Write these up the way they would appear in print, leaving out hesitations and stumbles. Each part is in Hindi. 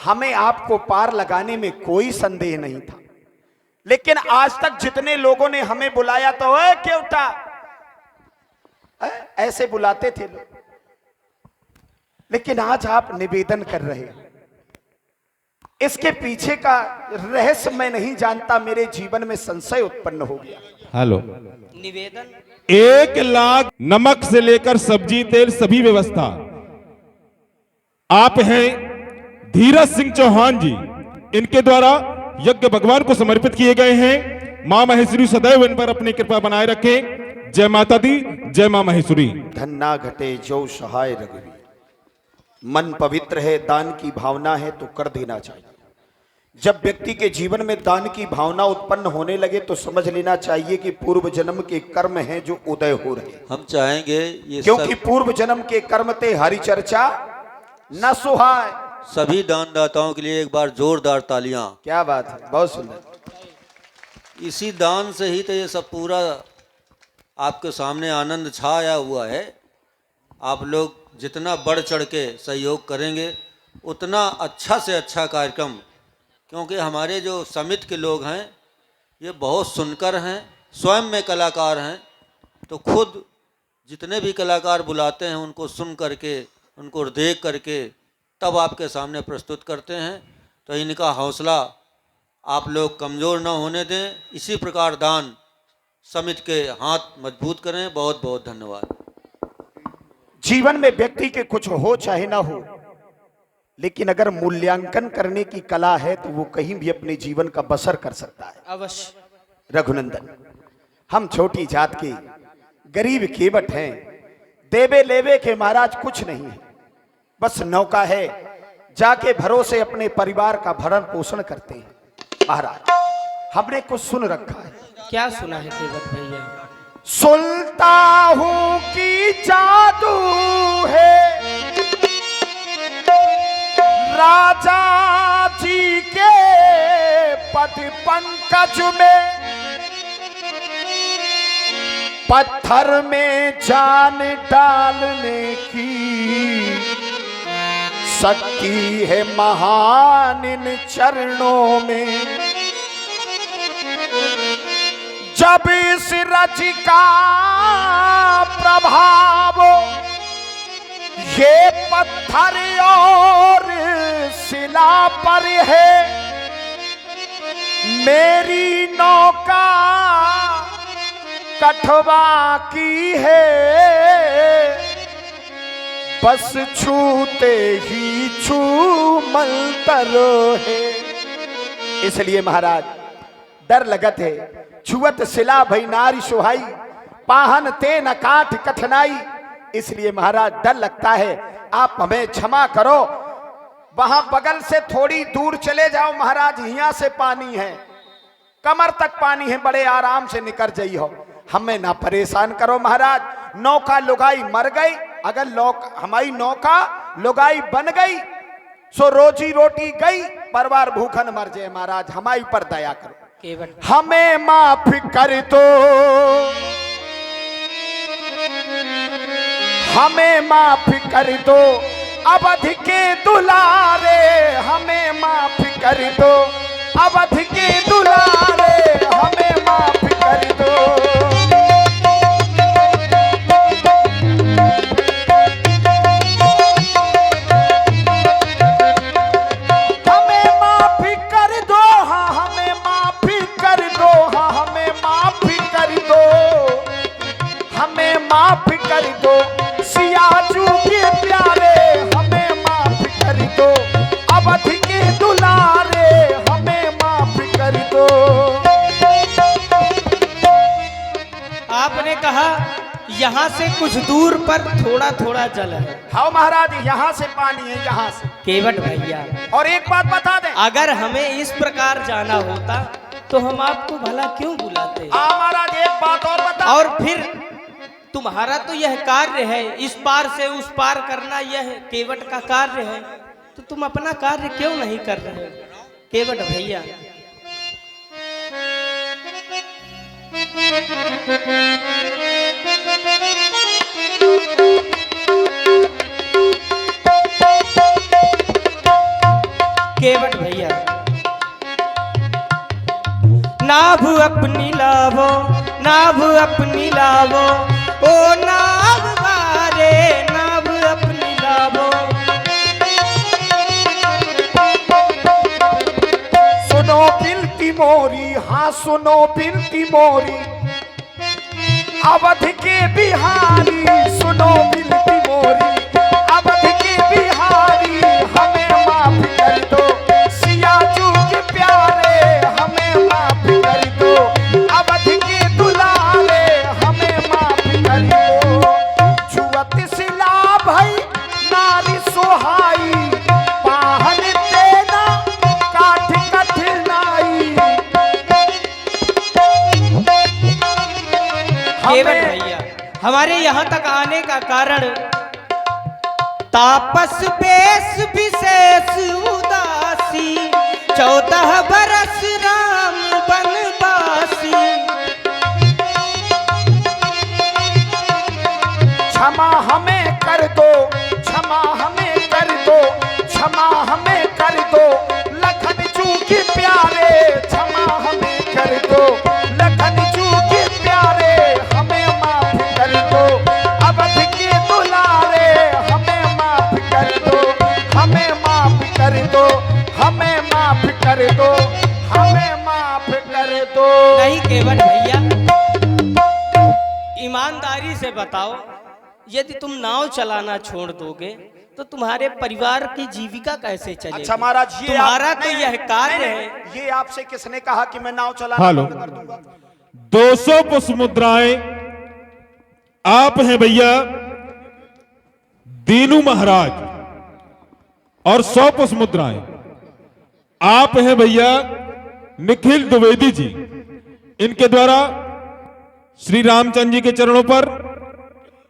हमें आपको पार लगाने में कोई संदेह नहीं था, लेकिन आज तक जितने लोगों ने हमें बुलाया तो ओए केवटा ऐसे बुलाते थे लोग, लेकिन आज आप निवेदन कर रहे हैं। इसके पीछे का रहस्य मैं नहीं जानता, मेरे जीवन में संशय उत्पन्न हो गया। हेलो, निवेदन 1 लाख नमक से लेकर सब्जी तेल सभी व्यवस्था। आप हैं धीरज सिंह चौहान जी, इनके द्वारा यज्ञ भगवान को समर्पित किए गए हैं। मां महेश्वरी सदैव इन पर अपनी कृपा बनाए रखें। जय माता दी, जय मां महेश्वरी। धन्ना घटे जो सहाय रघुवीर, मन पवित्र है, दान की भावना है तो कर देना चाहिए। जब व्यक्ति के जीवन में दान की भावना उत्पन्न होने लगे तो समझ लेना चाहिए कि पूर्व जन्म के कर्म हैं जो उदय हो रहे हैं। हम चाहेंगे ये क्योंकि पूर्व जन्म के कर्म ते हरि चर्चा न सुहाय। सभी दानदाताओं के लिए एक बार जोरदार तालियां। क्या बात है, बहुत सुंदर। इसी दान से ही तो ये सब पूरा आपके सामने आनंद छाया हुआ है। आप लोग जितना बढ़ चढ़ के सहयोग करेंगे उतना अच्छा से अच्छा कार्यक्रम, क्योंकि हमारे जो समिति के लोग हैं ये बहुत सुनकर हैं, स्वयं में कलाकार हैं, तो खुद जितने भी कलाकार बुलाते हैं उनको सुन करके, उनको देख करके तब आपके सामने प्रस्तुत करते हैं। तो इनका हौसला आप लोग कमज़ोर न होने दें। इसी प्रकार दान समिति के हाथ मजबूत करें। बहुत बहुत धन्यवाद। जीवन में व्यक्ति के कुछ हो चाहे ना हो, लेकिन अगर मूल्यांकन करने की कला है तो वो कहीं भी अपने जीवन का बसर कर सकता है। अवश्य। रघुनंदन, हम छोटी जात के गरीब केवट हैं, देवे लेवे के महाराज कुछ नहीं है, बस नौका है, जाके भरोसे अपने परिवार का भरण पोषण करते हैं। महाराज, हमने कुछ सुन रखा है। क्या सुना है केवट भैया? सुनता हूं कि जादू है राजा जी के पद पंकज में, पत्थर में जान डालने की शक्ति है महान इन चरणों में। जब इस रज का प्रभाव ये पत्थर और शिला पर है, मेरी नौका कठवा की है, बस छूते ही छू मंतर है। इसलिए महाराज डर लगत है, छुअत शिला भई नारी सुहाई, पाहन ते न काठ कठनाई। इसलिए महाराज डर लगता है, आप हमें क्षमा करो। वहां बगल से थोड़ी दूर चले जाओ महाराज, यहाँ से पानी है, कमर तक पानी है, बड़े आराम से निकल जाइए हो, हमें ना परेशान करो महाराज। नौका लुगाई मर गई, अगर हमारी नौका लुगाई बन गई सो रोजी रोटी गई, परिवार भूखन मर जाए। महाराज हमारी पर दया करो, हमें माफ कर दो, हमें माफ कर दो, अवध के दुलारे, हमें माफ कर दो, अवध के दुलारे, हमें माफ कर दो। माफ कर दो सियाजू के प्यारे, हमें माफ कर दो, अवध के दुलारे, हमें माफ कर दो। आपने कहा यहाँ से कुछ दूर पर थोड़ा थोड़ा जल है। हाँ महाराज, यहाँ से पानी है, यहाँ से। केवट भैया, और एक बात बता दें, अगर हमें इस प्रकार जाना होता तो हम आपको भला क्यों बुलाते? महाराज एक बात और बता, और फिर तुम्हारा तो यह कार्य है, इस पार से उस पार करना यह केवट का कार्य है, तो तुम अपना कार्य क्यों नहीं कर रहे केवट भैया? केवट भैया नाभ अपनी लावो, नाभ अपनी लावो, ओ नाभ बारे नाभ अपनी लावो। सुनो बिनती मोरी, हाँ सुनो बिनती मोरी, अवध के बिहारी, सुनो बिनती मोरी, अवध के बिहारी, हमें माफ कर दो सिया जू के प्यारे, हमें माफ कर दो अवध के दुलारे, हमें माफ कर दो। छुअत सिला भई नारी सुहाई, पाहन देना काठ कठिनाई। केवट भैया हमारे यहाँ तक आने का कारण तापस बेस विशेष उदासी, 14 बरस राम बनवासी। क्षमा हमें कर दो, क्षमा हमें कर दो, क्षमा हमें कर दो लखन जू के प्यारे, क्षमा हमें कर दो लखन जू के प्यारे, हमें माफ कर दो अवध के दुलारे, हमें माफ कर दो, हमें माफ कर दो, हमें माफ कर दो, हमें माफ कर दो। नहीं केवट भैया ईमानदारी से बताओ, यदि तुम नाव चलाना छोड़ दोगे तो तुम्हारे परिवार की जीविका कैसे चलेगी? अच्छा महाराज, ये तुम्हारा तो नहीं, यह कार्य नहीं, है। नहीं, ये आपसे किसने कहा कि मैं नाव चलाना हेलो, बंद कर दूंगा? 200 पुष्प मुद्राएं आप हैं भैया दीनू महाराज, और 100 पुष्प मुद्राएं आप हैं भैया निखिल द्विवेदी जी। इनके द्वारा श्री रामचंद्र जी के चरणों पर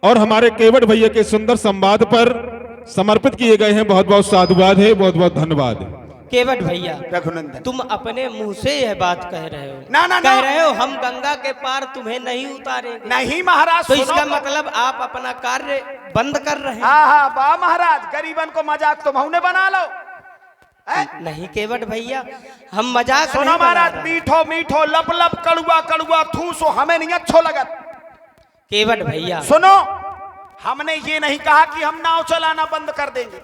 और हमारे केवट भैया के सुंदर संवाद पर समर्पित किए गए हैं। बहुत बहुत साधुवाद है, बहुत बहुत धन्यवाद। केवट भैया रघुनंदन, तुम अपने मुंह से यह बात कह रहे हो, ना, ना, कह ना। रहे हो हम गंगा के पार तुम्हें नहीं उतारेंगे। नहीं महाराज, तो सुनो इसका मतलब आप अपना कार्य बंद कर रहे हैं। हाँ हाँ वाह महाराज, गरीबन को मजाक तुम हमने बना लो। नहीं केवट भैया हम मजाक सुनो नहीं बना महाराज, रहे। मीठो मीठो लप लप कड़ुआ कड़ुआ थूसो हमें नहीं अच्छो लगत। केवट भैया सुनो, हमने ये नहीं कहा कि हम नाव चलाना बंद कर देंगे।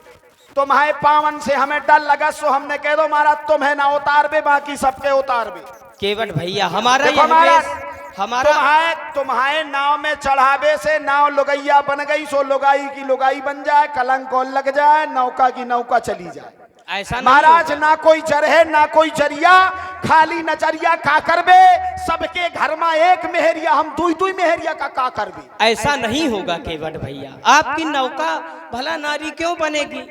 तुम्हारे पावन से हमें डर लगा, सो हमने कह दो महाराज तुम्हें ना उतार बे, बाकी सबके उतार बे। केवट भैया हमारा देखो यह महाराज, वेश हमारा तुम्हारे नाव में चढ़ावे से नाव लुगैया बन गई, सो लुगाई की लुगाई बन जाए, कलंक और लग जाए, नौका की नौका चली जाए। ऐसा नहीं महाराज होगा। ना कोई चरहे ना कोई चरिया, खाली नचरिया का करबे, सबके घर में एक मेहरिया, हम दुई दुई मेहरिया का करबे। ऐसा नहीं होगा केवट भैया, आपकी नौका भला नारी क्यों बनेगी?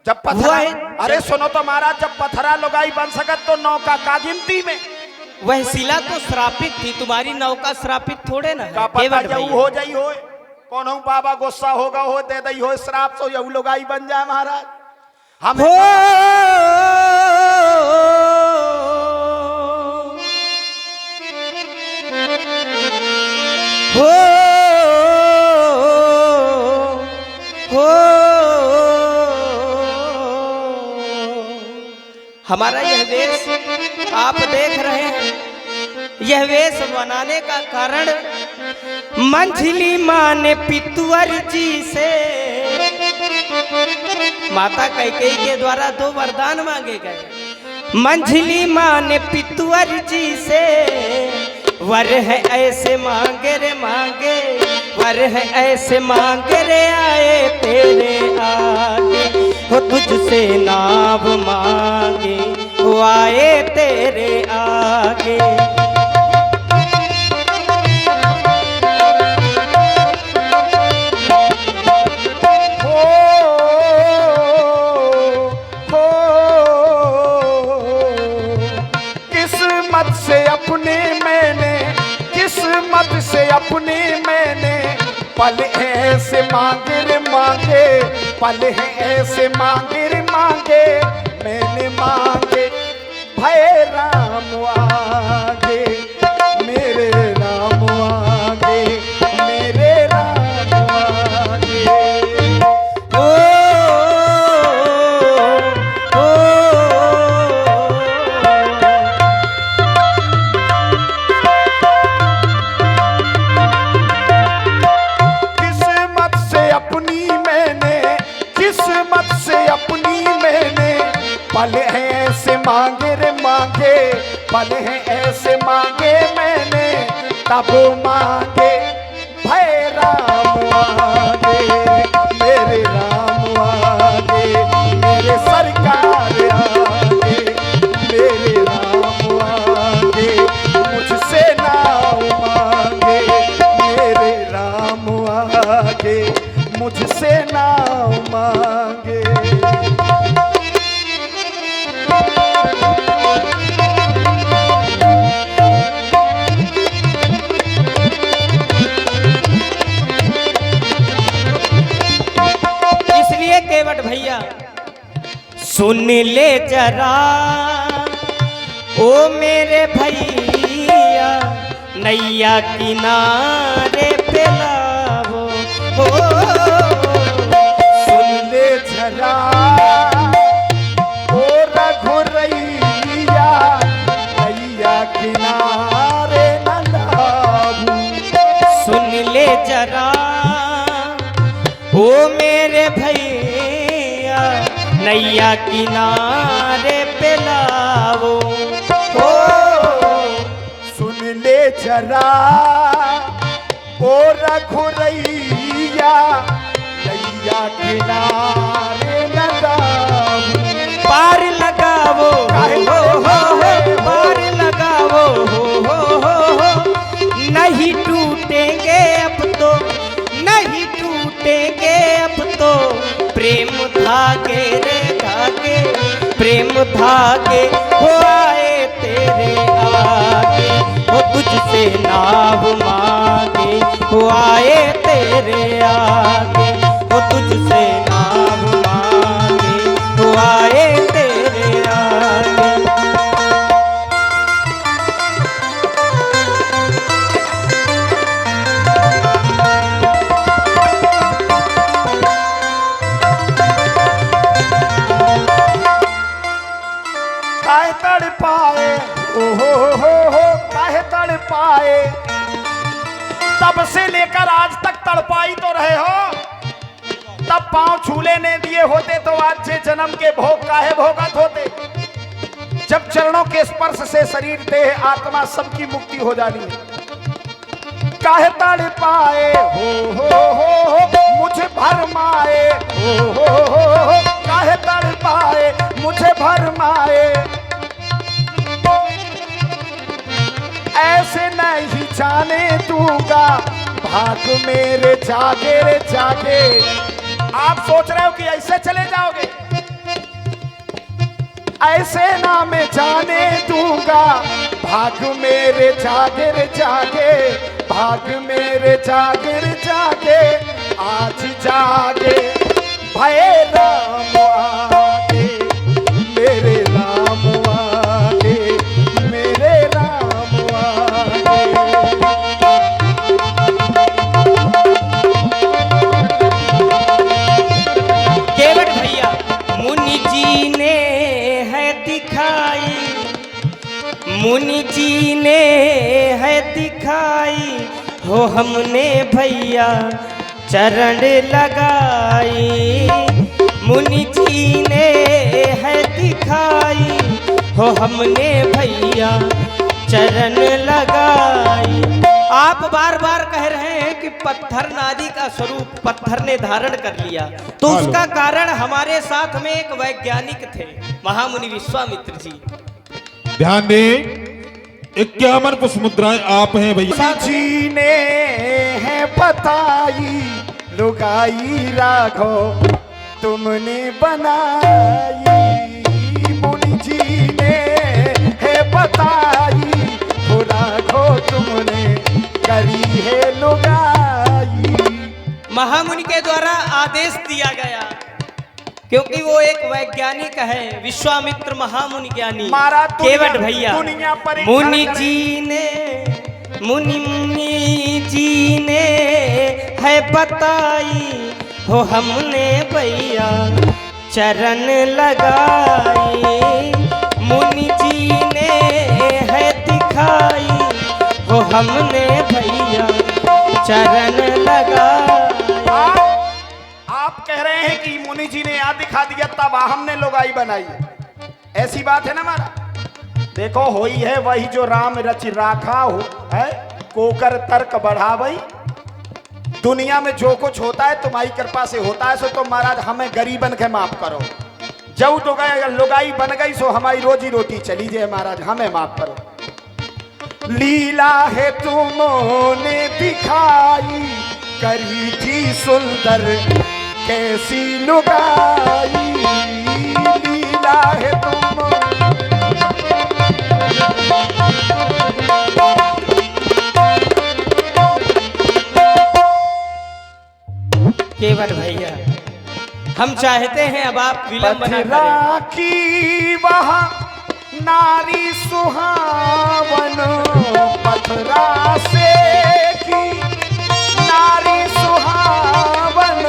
जब हुआ पथरा, है। अरे सुनो तो महाराज, जब पथरा लुगाई बन सकत तो नौका का गिनती में? वह शिला तो श्रापित थी, तुम्हारी नौका श्रापित थोड़े ना का है पता केवट यू भैया। हो जाई हो, कौन हूँ बाबा गुस्सा होगा हो, दे दई हो श्राप, सो यू लुगाई बन जाए महाराज। हम हो हमारा यह वेश आप देख रहे हैं, यह वेश बनाने का कारण मंझली माँ ने पितुअर जी से माता कैकेयी के द्वारा 2 वरदान मांगे गए। मंझली माँ ने पितुअर जी से वर है ऐसे मांगे रे मांगे, वर है ऐसे मांगे रे आए तेरे आगे, हो तुझसे नाव मांगे वो आए तेरे आगे। अपने मैंने पल ऐसे मांगे रे मांगे, पल है ऐसे मांगे रे मांगे, मैंने मांगे भय राम आगे, मेरे राम आगे, मेरे राम आगे। ओ, ओ, मांगे रे मांगे, पल हैं ऐसे मांगे मैंने तब मांगे। भय राम आगे, मेरे राम आगे, मेरे सरकार आगे, मेरे राम आगे, मुझसे नाम मांगे, मेरे राम आगे, मुझसे नाम मांगे। इसलिए केवट भैया सुन ले जरा ओ मेरे भैया, नैया किनारे पे लाओ हो। सुन ले जरा ओ रघुरैया, नैया किनारे न लाऊं। सुन ले जरा ओ मेरे भैया, नैया किनारे पे लाओ हो। सुन ले जरा ओ रघुरैया, नैया किनारे न लाऊं। पार लगावो हो पार लगावो हो। नहीं टूटेंगे अब तो, नहीं टूटेंगे अब तो, प्रेम धागे रे धागे, प्रेम धागे हो आए तेरे आगे, वो तुझसे नाव मांगे, हो आए तेरे आगे, वो तुझसे नाव मांगे, हो आए तेरे आगे। काहे तड़ पाए ओ हो काहे तड़ पाए, तब से लेकर आज तक तड़पाई तो रहे हो। तब पांव छूले ने दिए होते तो आज से जन्म के भोग काहे भोगत होते। जब चरणों के स्पर्श से शरीर देह आत्मा सबकी मुक्ति हो जानी है। काहे तड़ पाए हो मुझे भरमाए, हो काहे तड़ पाए मुझे भरमाए। ऐसे नहीं जाने दूंगा भाग मेरे जागे रे जागे। आप सोच रहे हो कि ऐसे चले जाओगे, ऐसे ना मैं जाने दूंगा भाग मेरे जागे रे जागे, भाग मेरे जागे रे जागे। आज जागे भय राम आगे, मेरे राम आगे, मेरे राम आगे। केवट भैया मुनि जी ने है दिखाई, मुनि जी ने है दिखाई हो, हमने भैया चरण लगाई। मुनि जी ने है दिखाई हो, हमने भैया चरण लगाई। आप बार बार कह रहे हैं कि पत्थर नादी का स्वरूप पत्थर ने धारण कर लिया, तो उसका कारण हमारे साथ में एक वैज्ञानिक थे, महामुनि विश्वामित्र जी। ध्यान दें, 51 पुष्प मुद्राएं आप हैं भैया। जी ने है बताई लुगाई राघव तुमने बनाई। मुनि जी ने है बताई हो राघव तुमने करी है लुगाई। महामुनि के द्वारा आदेश दिया गया, क्योंकि वो एक वैज्ञानिक है, विश्वामित्र महामुनि ज्ञानी। केवट भैया मुनि जी ने, मुनि जी ने है बताई हो, हमने भैया चरण लगाई। मुनि जी ने है दिखाई हो, हमने भैया चरण लगाई। आप कह रहे हैं कि मुनि जी ने याद दिखा दिया तब हमने लुगाई बनाई। ऐसी बात है ना महाराज। देखो होई है वही जो राम रच राखा हो है, कोकर तर्क बढ़ावई। दुनिया में जो कुछ होता है तुम्हारी कृपा से होता है, सो तो महाराज हमें गरीबन के माफ करो। जब तो गए लुगाई बन गई सो हमारी रोजी रोटी चली जाए महाराज, हमें माफ करो। लीला है तुमने दिखाई, करी थी सुंदर कैसी लुगाई। लीला है तुम केवट भैया, हम चाहते हैं अब आप विलंब न पथरा करें। की वहाँ नारी सुहावन, पथरा से की नारी सुहावन।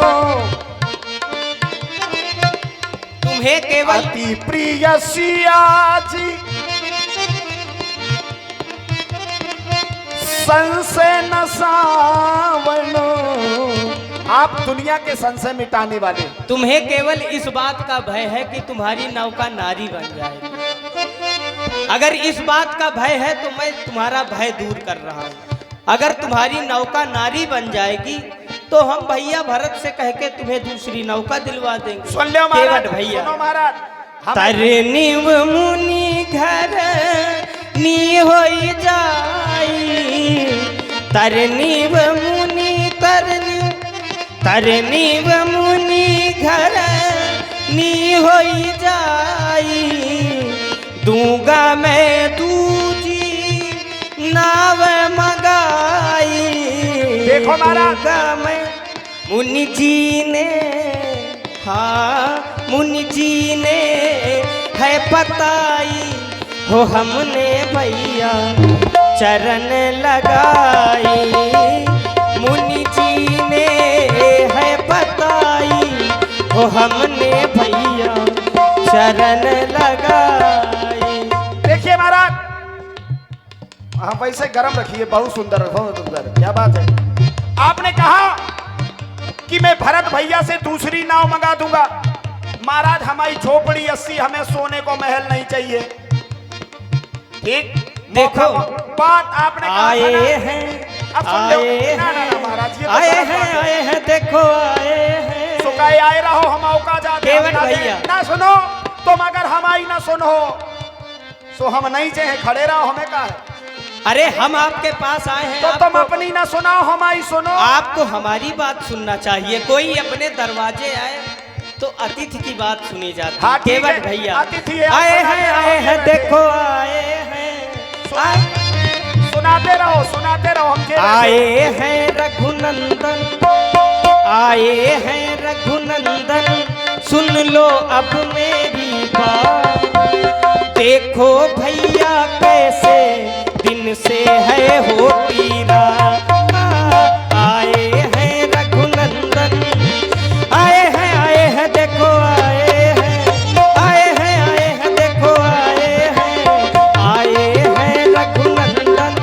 तुम्हें केवल अति प्रिय सिया जी संशय न सावन। आप दुनिया के संशय मिटाने वाले। तुम्हें केवल इस बात का भय है कि तुम्हारी नौका नारी बन जाएगी। अगर इस बात का भय है तो मैं तुम्हारा भय दूर कर रहा हूँ। अगर तुम्हारी नौका नारी बन जाएगी तो हम भैया भरत से कह के तुम्हें दूसरी नौका दिलवा देंगे। सुन लो महाराज, केवट भैया, सुनो महाराज, तरनीव मुनि घर नी होई जाई। तरनीव मुनि तरनीव मुनि घर नी होई जाई। दूंगा मैं दूजी नाव मगाई। देखो महाराज, दूंगा मैं मुनि जी ने, हाँ मुनि जी ने है बताई हो हमने भैया चरण लगाई। मुनि जी ने है बताई हो हमने भैया चरण लगाई। देखिए महाराज, हाँ वैसे गरम रखिए, बहुत सुंदर बहुत सुंदर, क्या बात है। आपने कहा कि मैं भरत भैया से दूसरी नाव मंगा दूंगा। महाराज हमारी झोपड़ी 80, हमें सोने को महल नहीं चाहिए। ठीक, देखो बात आपने कहा आए था ना। हैं, अब सुन लो। आए ना, ना, ना, महाराज, ये तो आए गलत हैं, बात है। आए हैं, देखो आए हैं। सुकाए आए रहो, हम औका जाते केवट हम ना भैया। दे। ना सुनो तुम, अगर हमारी ना सुनो सो हम नहीं चाहे खड़े रहो, हमें कहा है। अरे हम आपके पास आए हैं, तो तुम आपको, अपनी ना सुनाओ, हमारी सुनो। आपको हमारी बात सुनना चाहिए। कोई अपने दरवाजे आए तो अतिथि की बात सुनी जाती हाँ, है। ठीक है, केवट भैया अतिथि है, आए आप हैं, आए हैं, देखो आए हैं, सुनाते रहो हम के आए हैं रघुनंदन, आए हैं रघुनंदन। सुन लो अब मेरी बात, देखो भैया कैसे दिन से है होती रात। आए हैं रघुनंदन, आए हैं, देखो आए हैं, आए हैं, देखो आए हैं रघुनंदन।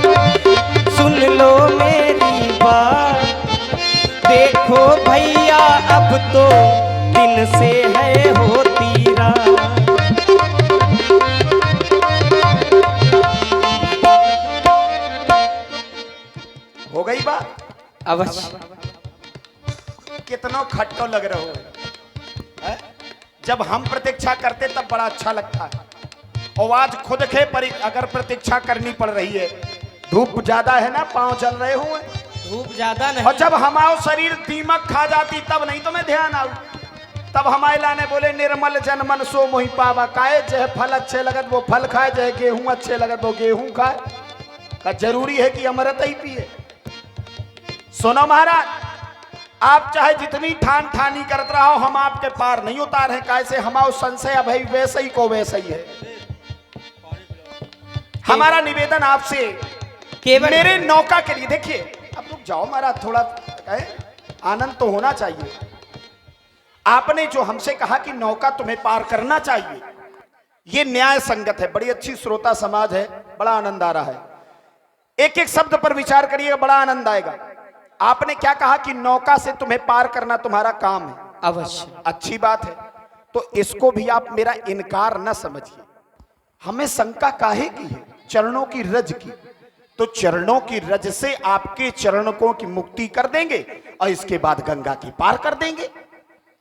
सुन लो मेरी बात, देखो भैया अब तो दिन से है होती रात। हो गई बात। अवश्य कितनो खट्टो लग रहे हो है? जब हम प्रतीक्षा करते तब बड़ा अच्छा लगता है। और आज खुद के अगर प्रतीक्षा करनी पड़ रही है, धूप ज्यादा है ना, पांव जल रहे हुए, धूप ज्यादा नहीं। और जब हमारा शरीर दीमक खा जाती तब नहीं तुम्हें ध्यान आऊ। तब हमारे लाने बोले निर्मल जन मन सो मोहि पावा। काहे जय फल अच्छे लगत वो फल खाए, जय गेहूं अच्छे लगत वो गेहूं खाए। का जरूरी है कि अमृत ही पिए। सुनो महाराज, आप चाहे जितनी ठान ठानी करत रहो, हम आपके पार नहीं उतार है। कैसे हमारा संशय भाई वैसे ही को वैसे ही है। हमारा निवेदन आपसे केवल मेरे नौका के लिए, देखिए अब रुक जाओ महाराज, थोड़ा आनंद तो होना चाहिए। आपने जो हमसे कहा कि नौका तुम्हें पार करना चाहिए, ये न्याय संगत है। बड़ी अच्छी श्रोता समाज है, बड़ा आनंद आ रहा है। एक एक शब्द पर विचार करिएगा, बड़ा आनंद आएगा। आपने क्या कहा कि नौका से तुम्हें पार करना तुम्हारा काम है। अवश्य अच्छी बात है, तो इसको भी आप मेरा इनकार न समझिए। हमें शंका काहे की है? चरणों की रज की। तो चरणों की रज से आपके चरणों की मुक्ति कर देंगे और इसके बाद गंगा की पार कर देंगे।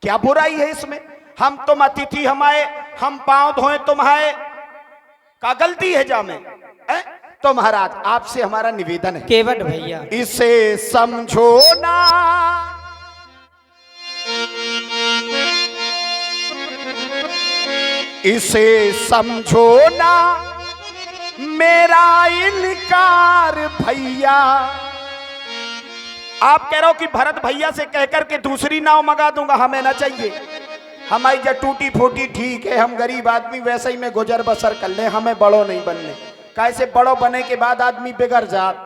क्या बुराई है इसमें? हम तुम अतिथि हम आए, हम पांव धोए तुम्हारे, का गलती है जामे? तो महाराज आपसे हमारा निवेदन है, केवट भैया इसे समझो ना, इसे समझो ना मेरा इनकार भैया। आप कह रहे हो कि भरत भैया से कहकर के दूसरी नाव मंगा दूंगा, हमें ना चाहिए। हमारी जो टूटी फूटी ठीक है, हम गरीब आदमी वैसे ही में गुजर बसर कर ले, हमें बड़ो नहीं बनने। कैसे बड़ो बने के बाद आदमी बिगड़ जात,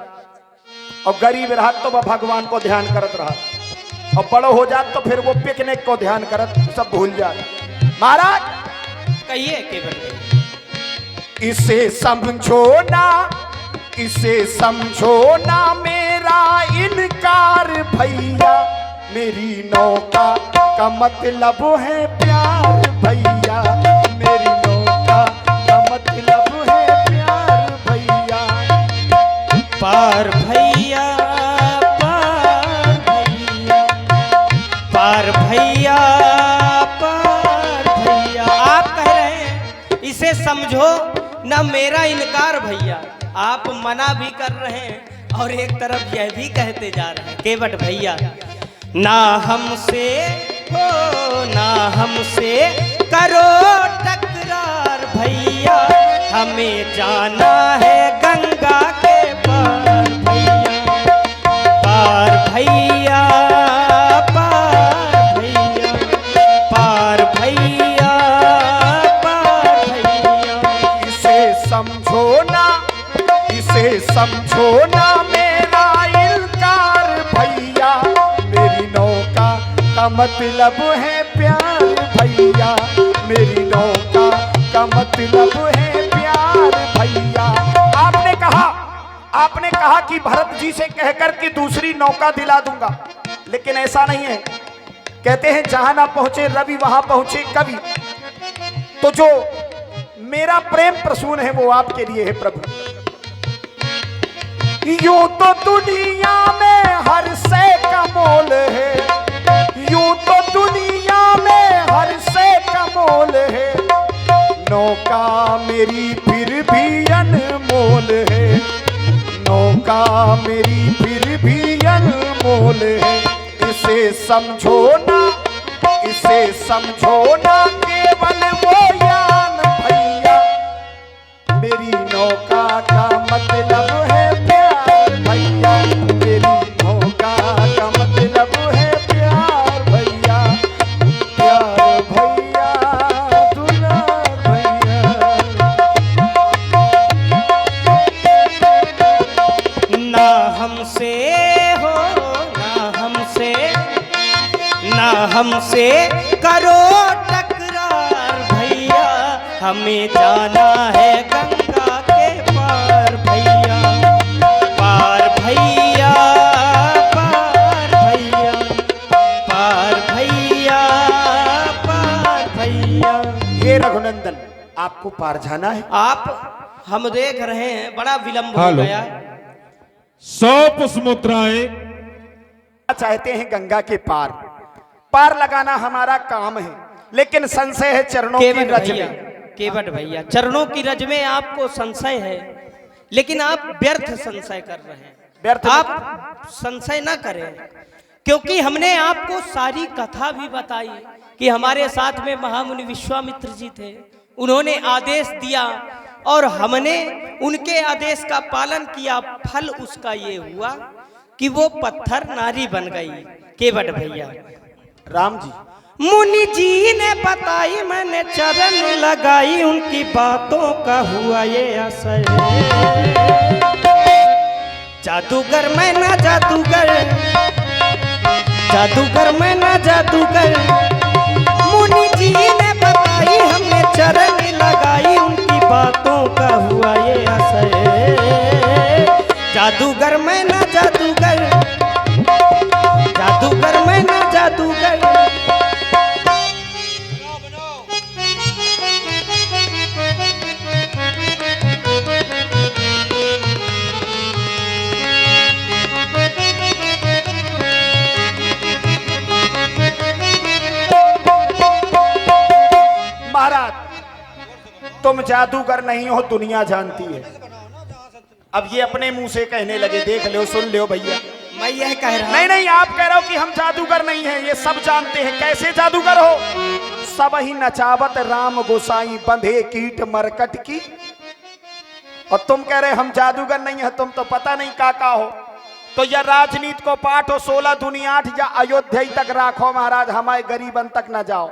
और गरीब रहा तो वह भगवान को ध्यान करत रहा, और बड़ो हो जात तो फिर वो पिकनिक को ध्यान करत सब भूल जात। महाराज कहिए केवट भैया। इसे समझो ना, इसे समझो ना मेरा इनकार भैया। मेरी नौका का मतलब है प्यार भैया, मेरी नौका का मतलब है प्यार भैया। पार भैया, पार भैया, पार भैया, पार भैया। आप कह रहे हैं इसे समझो ना मेरा इनकार भैया, आप मना भी कर रहे हैं और एक तरफ यह भी कहते जा रहे हैं केवट भैया, ना हमसे हो ना हमसे करो टकरार भैया, हमें जाना है गंगा के पार भैया। पार भैया, पार भैया, पार भैया, पार भैया। इसे समझो ना, इसे समझो ना मेरा इनकार भैया। मेरी नौका का मतलब है प्यार भैया, मेरी नौका का मतलब है प्यार भैया। आपने कहा कि भरत जी से कहकर कि दूसरी नौका दिला दूंगा, लेकिन ऐसा नहीं है। कहते हैं जहां ना पहुंचे रवि वहां पहुंचे कवि। तो जो मेरा प्रेम प्रसून है वो आपके लिए है प्रभु। यूं तो दुनिया में हर से का मोल है, यूं तो दुनिया में हर से का मोल है। नौका मेरी फिर भी अनमोल है, नौका मेरी फिर भी अनमोल है। इसे समझो ना, इसे समझो ना केवल वो यान भैया। मेरी नौका का मतलब है प्यार भैया, मेरी नौका का मतलब है प्यार भैया। प्यार भैया, दुलार भैया। ना हमसे हो ना हमसे, ना हमसे करो टकरार भैया, हमें जाना है गंगा के पार भैया। पार भैया, पार भैया, पार भैया, पार भैया। हे रघुनंदन, आपको पार जाना है? आप हम देख रहे हैं बड़ा विलंब हो हेलो। गया। 100 पुष्प मुद्राएं चाहते हैं गंगा के पार, पार लगाना हमारा काम है, लेकिन संशय है चरणों की केवट रज भैया, में। केवट भैया, चरणों की रज में आपको संशय है, लेकिन आप व्यर्थ संशय कर रहे हैं। व्यर्थ आप संशय ना करें, क्योंकि हमने आपको सारी कथा भी बताई कि हमारे साथ में महामुनि विश्वामित्र जी थे, उन्होंने आदेश दिया और हमने उनके आदेश का पालन किया। फल उसका ये हुआ कि वो पत्थर नारी बन गई। केवट भैया, राम जी, मुनि जी ने बताई, मैंने चरण लगाई, उनकी बातों का हुआ ये असर। जादूगर मैं ना जादूगर, जादूगर मैं ना जादूगर, मुनि जी ने बताई, हमने चरण लगाई, उनकी बातों का हुआ ये असर। जादूगर मैं ना जादूगर, जादूगर मैं ना जादूगर। तुम जादूगर नहीं हो दुनिया जानती है। अब ये अपने मुंह से कहने लगे, देख लो सुन लो भैया। मैं यह कह रहा नहीं नहीं, आप कह रहे हो कि हम जादूगर नहीं हैं, ये सब जानते हैं। कैसे जादूगर हो? सब ही नचावत राम गोसाई बंधे कीट मरकट की। और तुम कह रहे हम जादूगर नहीं है, तुम तो पता नहीं का हो। तो यह राजनीति को पाठ हो 16 दुनिया 8 या अयोध्या तक राखो महाराज, हमारे गरीबन तक ना जाओ।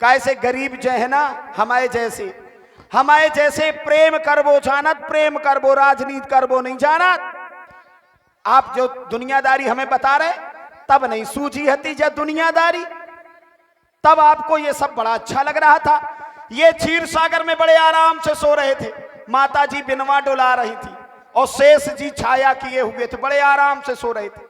कैसे गरीब जो है ना हमारे जैसे प्रेम करबो जानत, प्रेम करबो, राजनीति करबो नहीं जानत। आप जो दुनियादारी हमें बता रहे तब नहीं सूझी हती जब दुनियादारी, तब आपको ये सब बड़ा अच्छा लग रहा था। ये क्षीर सागर में बड़े आराम से सो रहे थे, माता जी बिनवा डुला रही थी और शेष जी छाया किए हुए थे, बड़े आराम से सो रहे थे।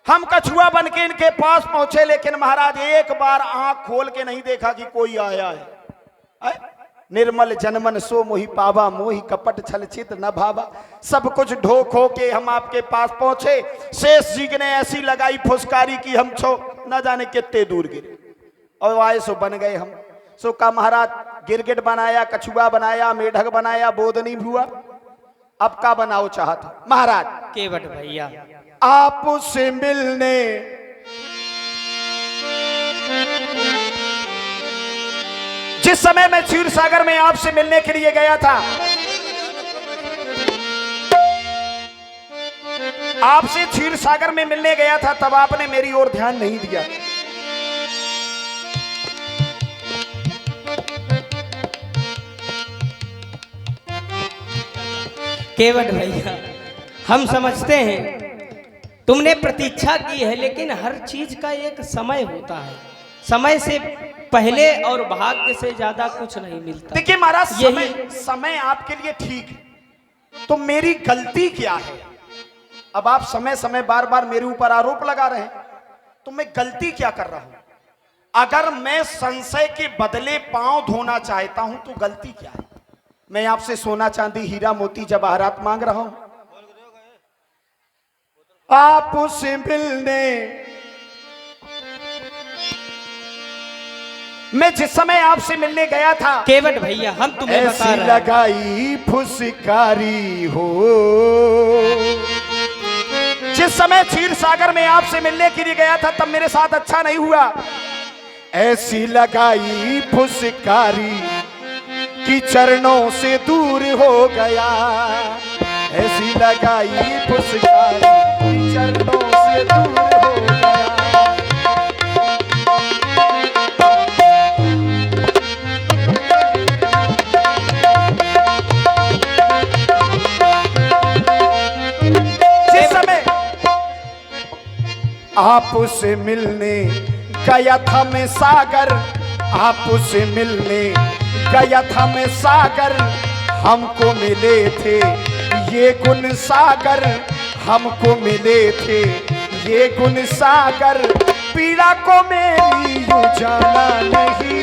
हम कछुआ बन के इनके पास पहुंचे, लेकिन महाराज एक बार आंख खोल के नहीं देखा कि कोई आया है। निर्मल जनमन सो मोहि पावा, मोहि कपट छल चित न भावा। सब कुछ ढो खो के हम आपके पास पहुंचे। शेष जी ने ऐसी लगाई फुसकारी की हम छो न जाने कितने दूर गिरे और आए सो बन गए हम। सो का महाराज गिरगिट बनाया, कछुआ बनाया, मेढक बनाया, बोधनी हुआ। अब का बनाओ चाहत महाराज? केवट भैया आपसे मिलने जिस समय मैं क्षीर सागर में आपसे मिलने के लिए गया था, आपसे क्षीर सागर में मिलने गया था, तब आपने मेरी ओर ध्यान नहीं दिया। केवट भैया हम समझते हैं तुमने प्रतीक्षा की है, लेकिन हर चीज का एक समय होता है। समय से पहले और भाग्य से ज्यादा कुछ नहीं मिलता। देखिए महाराज, समय आपके लिए ठीक है, तो मेरी गलती क्या है? अब आप समय समय बार बार मेरे ऊपर आरोप लगा रहे हैं, तो मैं गलती क्या कर रहा हूं? अगर मैं संशय के बदले पांव धोना चाहता हूं तो गलती क्या है? मैं आपसे सोना चांदी हीरा मोती जवाहरात मांग रहा हूं। आपसे मिलने मैं जिस समय आपसे मिलने गया था, केवट भैया हम तुम्हें बता रहे हैं, लगाई फुसकारी हो। जिस समय क्षीर सागर में आपसे मिलने के लिए गया था, तब मेरे साथ अच्छा नहीं हुआ। ऐसी लगाई फुसकारी कि चरणों से दूर हो गया। ऐसी लगाई फुसकारी कि चरणों से दूर हो गया। आपसे मिलने गया था मैं सागर, आपसे मिलने गया था मैं सागर। हमको मिले थे ये गुण सागर, हमको मिले थे ये गुण सागर। पीड़ा को मेरी यूं जाना नहीं,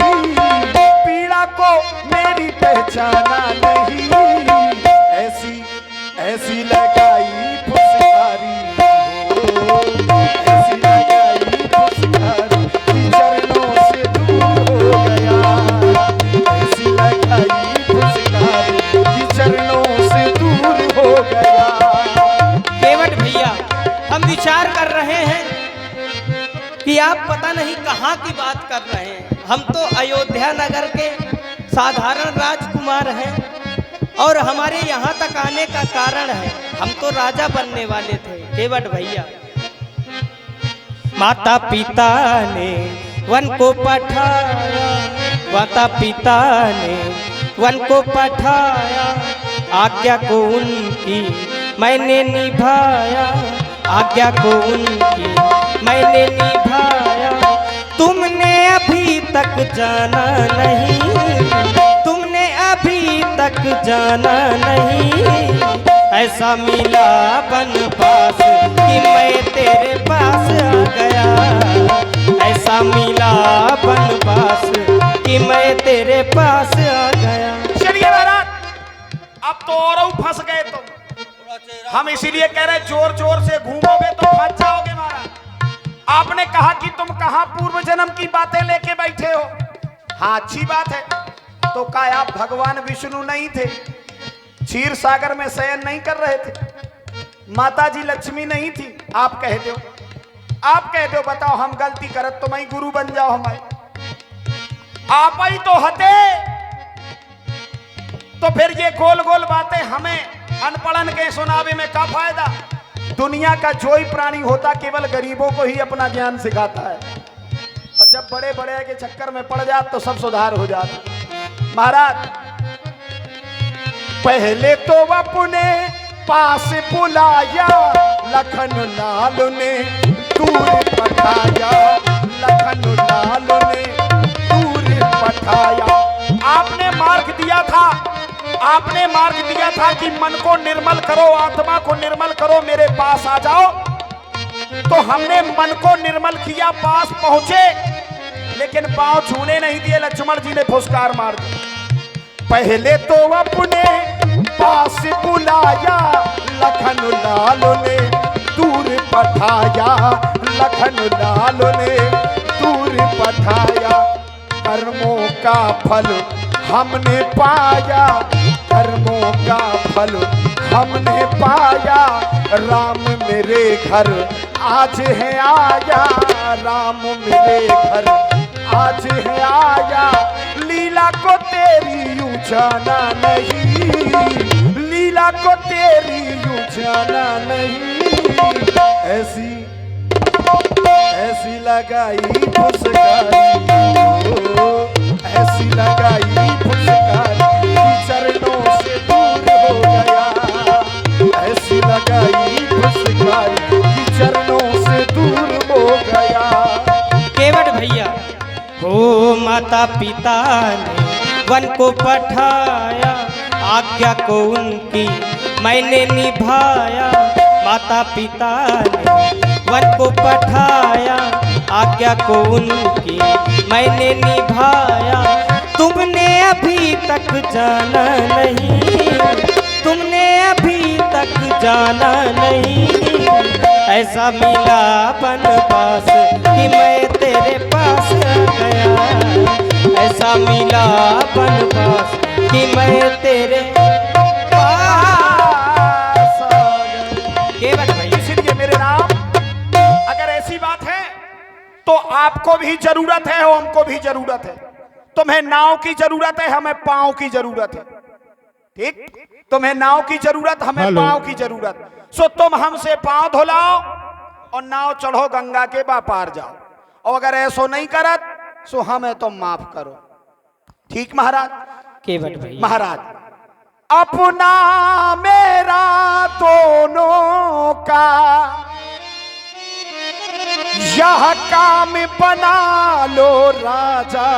पीड़ा को मेरी पहचाना नहीं। ऐसी ऐसी लगाई फुसकारी हो, ऐसी लगाई फुसकारी कि चरणों से दूर हो गया। ऐसी लगाई फुसकारी कि चरणों से दूर हो गया। केवट भैया हम विचार कर रहे हैं कि आप पता नहीं कहाँ की बात कर रहे हैं। हम तो अयोध्या नगर के साधारण राजकुमार हैं और हमारे यहाँ तक आने का कारण है, हम तो राजा बनने वाले थे। केवट भैया माता पिता ने वन को पठाया, माता पिता ने वन को पठाया। आज्ञा को उनकी मैंने निभाया, आज्ञा को उनकी मैंने निभाया। तुमने अभी तक जाना नहीं, तुमने अभी तक जाना नहीं। ऐसा मिला बनपास कि मैं तेरे पास आ गया। ऐसा मिला बनपास कि मैं तेरे पास आ गया। चलिए महाराज, अब तो और फंस गए तुम। हम इसीलिए कह रहे जोर जोर से घूमोगे तो फंस जाओगे महाराज। आपने कहा कि तुम कहां पूर्व जन्म की बातें लेके बैठे हो। हाँ अच्छी बात है, तो क्या आप भगवान विष्णु नहीं थे? क्षीर सागर में शयन नहीं कर रहे थे? माता जी लक्ष्मी नहीं थी? आप कहते हो, आप कहते हो बताओ हम गलती करत तो मैं गुरु बन जाओ हमारे, आप ही तो हते। तो फिर ये गोल गोल बातें हमें अनपढ़न के सुनावे में क्या फायदा? दुनिया का जो ही प्राणी होता केवल गरीबों को ही अपना ज्ञान सिखाता है, और जब बड़े बड़े के चक्कर में पड़ जाते तो सब सुधार हो जाता। महाराज पहले तो अपने पास बुलाया, लखन लाल ने दूर पठाया, लखन लाल ने दूर पठाया। आपने मार्ग दिया था, आपने मार्ग दिया था कि मन को निर्मल करो, आत्मा को निर्मल करो, मेरे पास आ जाओ। तो हमने मन को निर्मल किया, पास पहुंचे, लेकिन पांव छूने नहीं दिए। लक्ष्मण जी ने फुसकार मार दी। पहले तो अपने पास बुलाया, लखन लाल ने दूर पठाया, लखन लाल ने दूर पठाया। कर्मों का फल हमने पाया, कर्मों का फल हमने पाया। राम मेरे घर आज है आया, राम मेरे घर आज है आया। लीला को तेरी यूं जाना नहीं, लीला को तेरी यूं जाना नहीं। ऐसी ऐसी लगाई फुसकारी, ऐसी लगाई फुसकारी, चरणों से दूर हो गया। ऐसी लगाई फुसकारी, चरणों से दूर हो गया। केवट भैया हो माता पिता ने वन को पठाया, आज्ञा को उनकी मैंने निभाया। माता पिता ने वन को पठाया, आज्ञा को उनकी मैंने निभाया। तुमने अभी तक जाना नहीं, तुमने अभी तक जाना नहीं। ऐसा मिला बनवास कि मैं तेरे पास आ गया, ऐसा मिला बनवास कि मैं तेरे पास आ गया। केवट भैया इसलिए मेरे नाम, अगर ऐसी बात है तो आपको भी जरूरत है और हमको भी जरूरत है। तुम्हें नाव की जरूरत है, हमें पांव की जरूरत है। ठीक, तुम्हें नाव की जरूरत, हमें हेलो। पांव की जरूरत। सो तुम हमसे पांव धुलाओ और नाव चढ़ो, गंगा के पार जाओ। और अगर ऐसो नहीं करत सो हमें तो माफ करो। ठीक महाराज? केवट भैया महाराज अपना मेरा दोनों का यह काम बना लो राजा